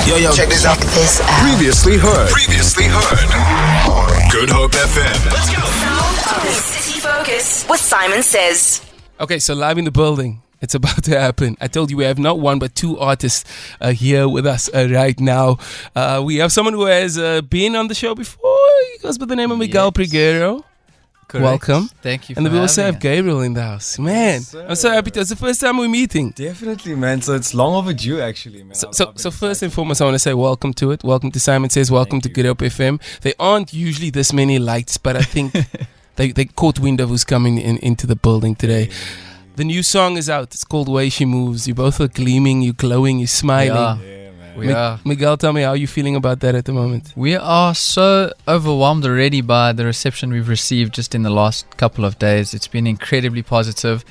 Yo, check this out. Previously heard. Good Hope FM. Let's go. Sound of City Focus with Saaiman Says. Okay, so live in the building. It's about to happen. I told you we have not one but two artists here with us right now. We have someone who has been on the show before. He goes by the name of Miguel Pregueiro. Correct. Welcome. Thank you. And then we also have Gvbriel in the house. Man, Yes, I'm so happy. It's the first time we're meeting. Definitely, man. So it's long overdue, actually, man. So first and foremost, I want to say welcome to it. Welcome to Saaiman Says. Welcome to Good Hope FM. There aren't usually this many lights, but I think they caught wind of who's coming into the building today. The new song is out. It's called Way She Moves. You both are gleaming, you're glowing, you're smiling. We are. Miguel, tell me, how are you feeling about that at the moment? We are so overwhelmed already by the reception we've received just in the last couple of days. It's been incredibly positive.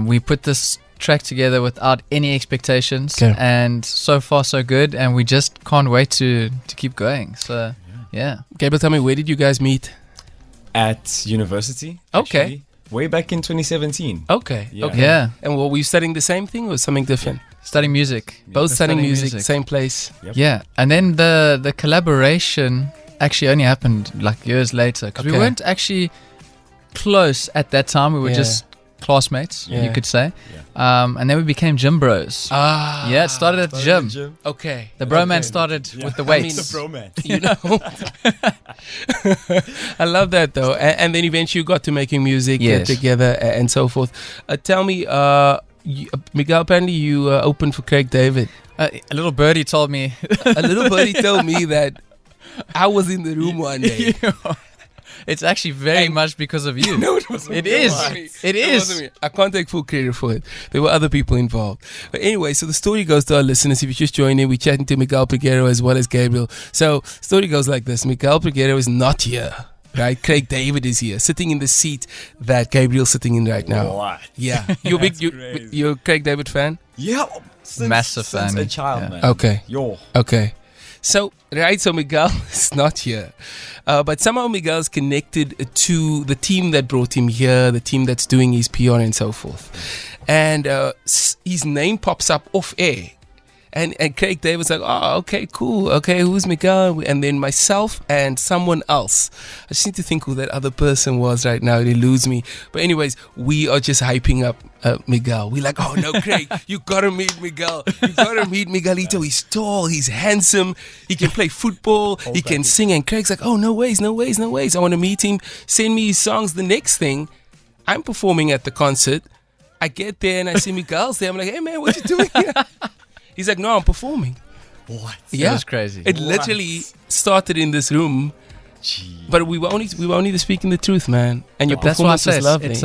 We put this track together without any expectations, and so far so good. And we just can't wait to keep going. So, yeah. Gabriel, tell me, where did you guys meet? At university. Okay. Actually, way back in 2017. Okay. Yeah. Okay. Yeah. And were you studying the same thing or something different? Studying music. Both We're studying music, same place. Yep. Yeah. And then the collaboration actually only happened like years later, because we Okay. weren't actually close at that time. We were just classmates, you could say. And then we became gym bros. Yeah, it started at the gym. Okay. The bromance started with the weights. bromance. You know, I love that though. And then eventually you got to making music together and so forth. Tell me, Miguel, apparently you opened for Craig David. A little birdie told me. A little birdie told me that I was in the room one day. It's actually very much because of you. No, it wasn't. It is. It is. wasn't me. I can't take full credit for it. There were other people involved. But anyway, so the story goes to our listeners. If you just joined in, we're chatting to Miguel Pregueiro as well as Gvbriel. So story goes like this. Miguel Pregueiro is not here. Right, Craig David is here, sitting in the seat that Gabriel's sitting in right now. What? Yeah, you're you're a Craig David fan. Yeah. Massive since fan. a child, Yeah. man. Okay. Yo. Okay. So Miguel is not here. But somehow Miguel is connected to the team that brought him here, the team that's doing his PR and so forth. And his name pops up off air. And Craig David's like, oh, okay, cool. Okay, who's Miguel? And then myself and someone else. I just need to think who that other person was right now. It eludes me. But anyways, we are just hyping up Miguel. We're like, oh no, Craig, you gotta meet Miguel. You gotta meet Miguelito. He's tall, he's handsome, he can play football, he can sing. And Craig's like, oh, no ways. I want to meet him. Send me his songs. The next thing, I'm performing at the concert. I get there and I see Miguel's there. I'm like, hey man, what you doing here? He's like, no, I'm performing. What? Yeah, It was crazy. It literally started in this room. But we were only speaking the truth, man. And your That's why I performance say was lovely. it's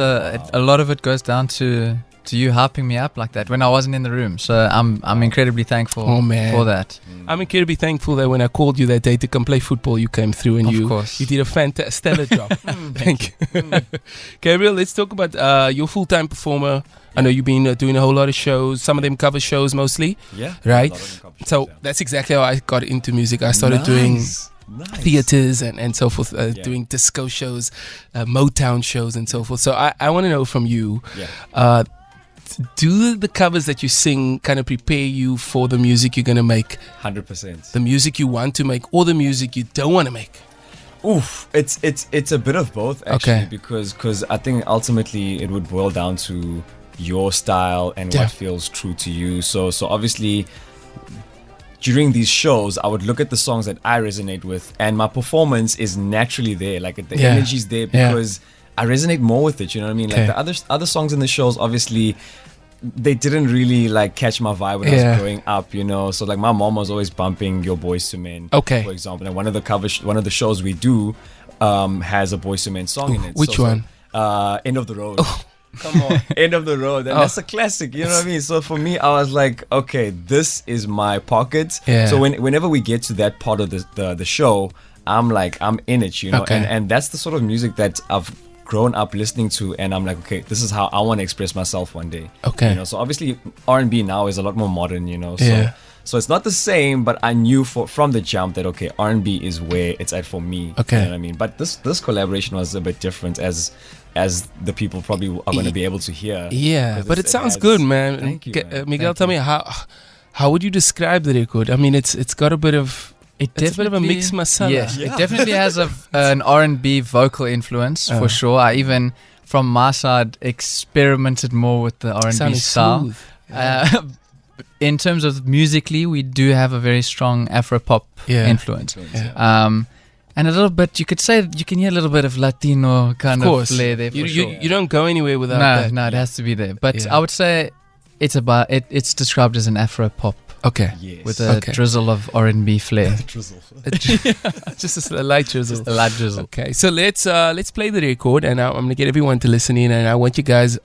a lot of it goes down to you hyping me up like that when I wasn't in the room. So I'm incredibly thankful for that. I'm incredibly thankful that when I called you that day to come play football, you came through and you did a stellar job. Thank you. Gabriel, let's talk about your full-time performer. I know you've been doing a whole lot of shows. Some of them cover shows mostly. Yeah. Right? A lot of them cover shows, So yeah. that's exactly how I got into music. I started doing theaters and so forth, doing disco shows, Motown shows and so forth. So I want to know from you, do the covers that you sing kind of prepare you for the music you're going to make? 100%. The music you want to make or the music you don't want to make? Oof, it's a bit of both actually, Okay. because I think ultimately it would boil down to your style and what feels true to you. So obviously during these shows I would look at the songs that I resonate with, and my performance is naturally there. Like the energy's there because I resonate more with it. You know what I mean? Like the other songs in the shows, obviously they didn't really like catch my vibe when I was growing up, you know. So like my mom was always bumping Your Boys to Men, for example. And one of the shows we do has a Boys to Men song in it. Which one? End of the Road. Come on, End of the Road. And that's a classic, you know what I mean? So for me, I was like, okay, this is my pocket. So whenever we get to that part of the show, I'm in it, you know. And that's the sort of music that I've grown up listening to, and I'm like, okay, this is how I want to express myself one day. You know, so obviously R&B now is a lot more modern, you know. So it's not the same, but I knew from the jump that okay, R&B is where it's at for me. You know what I mean? But this collaboration was a bit different, as the people probably are going to be able to hear. Yeah, but it sounds good, man. Thank you, man. Miguel, tell me how How would you describe the record? I mean, it's got a bit of it's a bit of a mixed masala. Yeah, it definitely has an R&B vocal influence for sure. I even from my side experimented more with the R&B style. In terms of musically, we do have a very strong Afro-pop influence. And a little bit, you could say, you can hear a little bit of Latino kind of flair there. You don't go anywhere without that. No, it has to be there. But I would say it's described as an Afro-pop. Okay. Yes. With a drizzle of R&B flair. Just a light drizzle. Just a light drizzle. Okay, so let's play the record, and I'm gonna get everyone to listen in, and I want you guys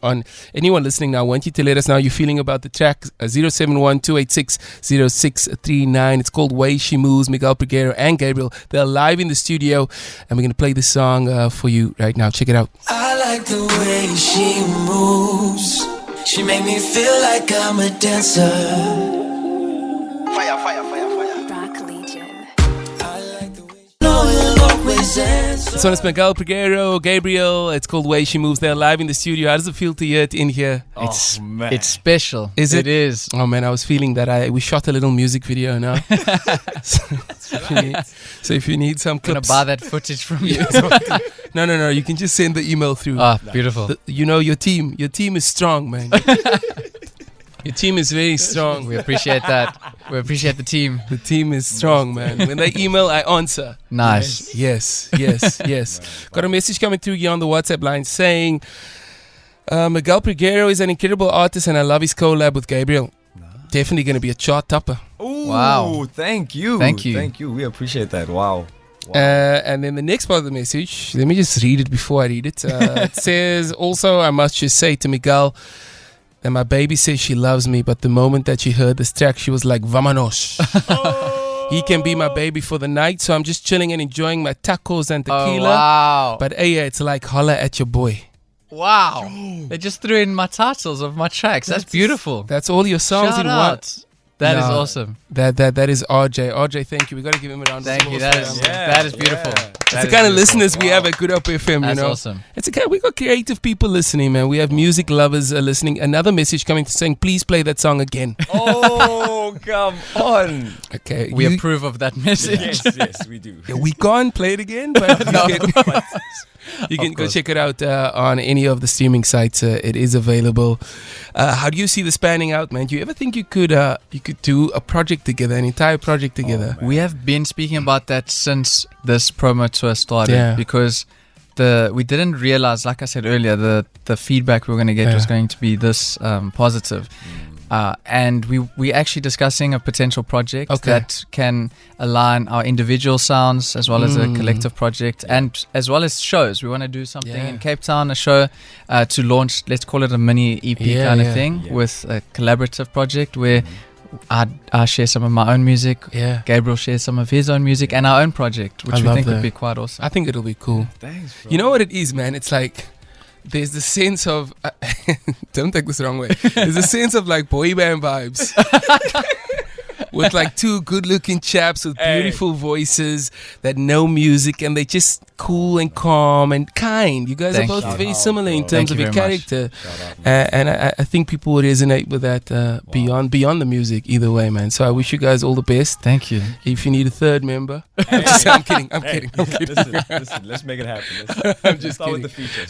anyone listening now, I want you to let us know how you're feeling about the track. 071-286-0639. It's called Way She Moves. Miguel, Pregueiro, and Gvbriel. They're live in the studio, and we're gonna play this song for you right now. Check it out. I like the way she moves. She make me feel like I'm a dancer. This one is Miguel, Pregueiro, Gvbriel. It's called Way She Moves. They're live in the studio. How does it feel to hear it in here? It's special. Is it? It is. Oh man, I was feeling that. We shot a little music video now. So if you need some clips, I'm gonna buy that footage from you. No. You can just send the email through. Beautiful. Your team is strong, man. Your team is very strong. We appreciate that. We appreciate the team. The team is strong, man. When they email, I answer. Nice. Yes. Got a message coming through here on the WhatsApp line saying, Miguel Pregueiro is an incredible artist and I love his collab with Gvbriel. Definitely going to be a chart topper. Ooh, wow. Thank you. We appreciate that. Wow. And then the next part of the message, let me just read it before I read it. It says, also, I must just say to Miguel, and my baby says she loves me, but the moment that she heard this track, she was like, Vamanos. He can be my baby for the night, so I'm just chilling and enjoying my tacos and tequila. Oh, wow. But it's like holla at your boy. Wow. They just threw in my titles of my tracks. That's beautiful. That's all your songs Shout in out. one. That is awesome. That is RJ. RJ, thank you. We got to give him a round of applause. Thank you. That is beautiful. It's the kind of listeners we have at Good Up FM, That's you know. awesome. It's okay. We got creative people listening, man. We have music lovers listening. Another message coming to saying, please play that song again. Oh, come on. Okay. We approve of that message. Yes, we do. Yeah, we can't play it again, but you can go check it out on any of the streaming sites. It is available. How do you see this panning out, man? Do you ever think you could do a project together, an entire project together? We have been speaking about that since this promo tour started because we didn't realize, like I said earlier, the feedback we were going to get was going to be this positive. And we're actually discussing a potential project that can align our individual sounds as well as a collective project and as well as shows. We want to do something in Cape Town, a show to launch, let's call it a mini EP kind of thing with a collaborative project where I share some of my own music, Gvbriel shares some of his own music and our own project, which we think would be quite awesome. I think it'll be cool. Thanks, bro. You know what it is, man? It's like there's the sense of don't take this the wrong way. There's a sense of like boy band vibes with like two good-looking chaps with beautiful voices that know music and they just cool and calm and kind. You guys are both very similar in terms of your character, and I think people will resonate with that beyond the music. Either way, man. So I wish you guys all the best. Thank you. If you need a third member, I'm kidding. Listen, let's make it happen. I'm just start kidding. with the feature.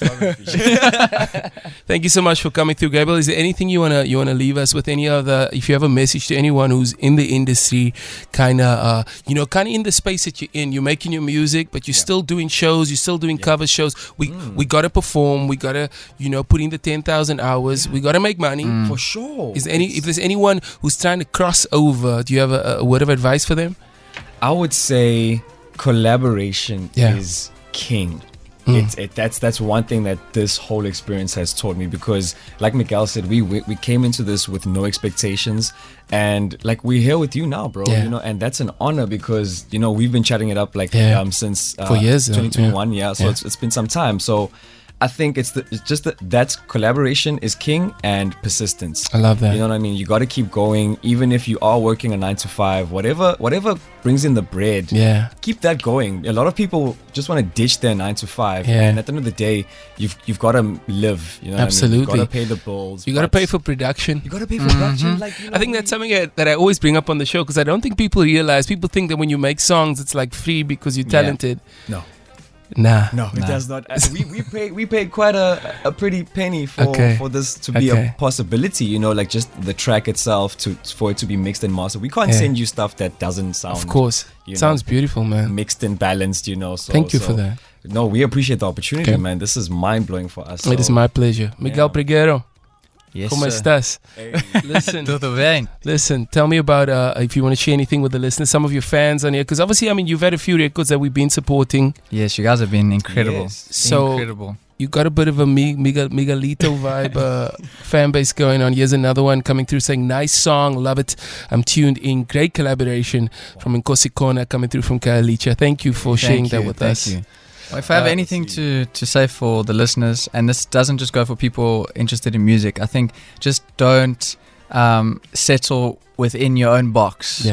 Thank you so much for coming through, Gvbriel. Is there anything you wanna leave us with? Any other? If you have a message to anyone who's in the industry, kind of in the space that you're in, you're making your music, but you're still doing shows, you're still doing cover shows. We gotta perform. We gotta put in the 10,000 hours. We gotta make money For sure. If there's anyone who's trying to cross over, do you have a word of advice for them? I would say collaboration is king. That's one thing that this whole experience has taught me, because like Miguel said, we came into this with no expectations, and like we're here with you now, bro. And that's an honor because we've been chatting it up since for years, 2021. So it's been some time. So I think it's just that collaboration is king and persistence. I love that. You know what I mean? You got to keep going, even if you are working a 9 to 5, whatever brings in the bread. Yeah. Keep that going. A lot of people just want to ditch their 9 to 5, Yeah. and at the end of the day, you've got to live. You know, Absolutely. What I mean? You got to pay the bills. You got to pay for production. You got to pay for production. Like, you know, I think that's something that I always bring up on the show because I don't think people realize. People think that when you make songs, it's like free because you're talented. No. Nah. No, it does not. We paid quite a pretty penny for this to be a possibility. You know, like just the track itself for it to be mixed and mastered. We can't send you stuff that doesn't sound. Of course, sounds beautiful, man. Mixed and balanced, you know. So, thank you for that. No, we appreciate the opportunity, man. This is mind blowing for us. It is my pleasure, Miguel Pregueiro. Yes, ¿Cómo estás? Hey. Listen, tell me about if you want to share anything with the listeners, some of your fans on here, because obviously, I mean, you've had a few records that we've been supporting. Yes, you guys have been incredible. Yes. So incredible. You got a bit of a Miguelito vibe fan base going on. Here's another one coming through saying, nice song, love it. I'm tuned in. Great collaboration from Nkosi Kona coming through from Kaalicha. Thank you for sharing that with us. Thank you. Well, if I have anything to say for the listeners, and this doesn't just go for people interested in music, I think just don't settle within your own box.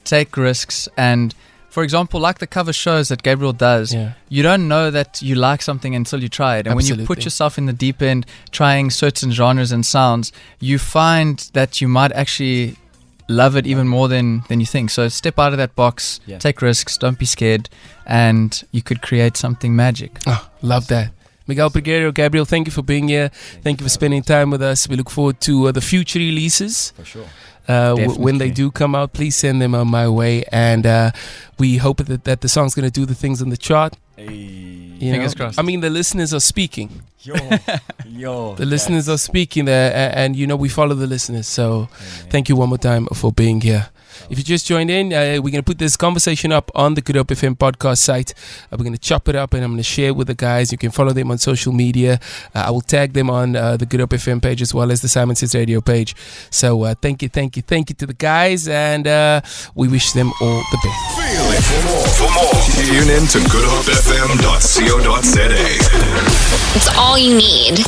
Take risks. And for example, like the cover shows that Gvbriel does, you don't know that you like something until you try it. And when you put yourself in the deep end, trying certain genres and sounds, you find that you might actually love it even more than you think. So step out of that box, take risks, don't be scared, and you could create something magic. Oh, love that. Miguel Pregueiro, Gvbriel, thank you for being here. Thank you for spending time with us. We look forward to the future releases. For sure. When they do come out, please send them my way. And we hope that the song's going to do the things on the chart. Fingers crossed. I mean, the listeners are speaking. Yo. The listeners are speaking there, and you know, we follow the listeners. So thank you one more time for being here. If you just joined in, we're going to put this conversation up on the Good Hope FM podcast site. We're going to chop it up and I'm going to share it with the guys. You can follow them on social media. I will tag them on the Good Hope FM page as well as the Saaiman Says Radio page. So thank you to the guys, and we wish them all the best. Feel it for more. Tune in to goodhopefm.co.za. It's all you need.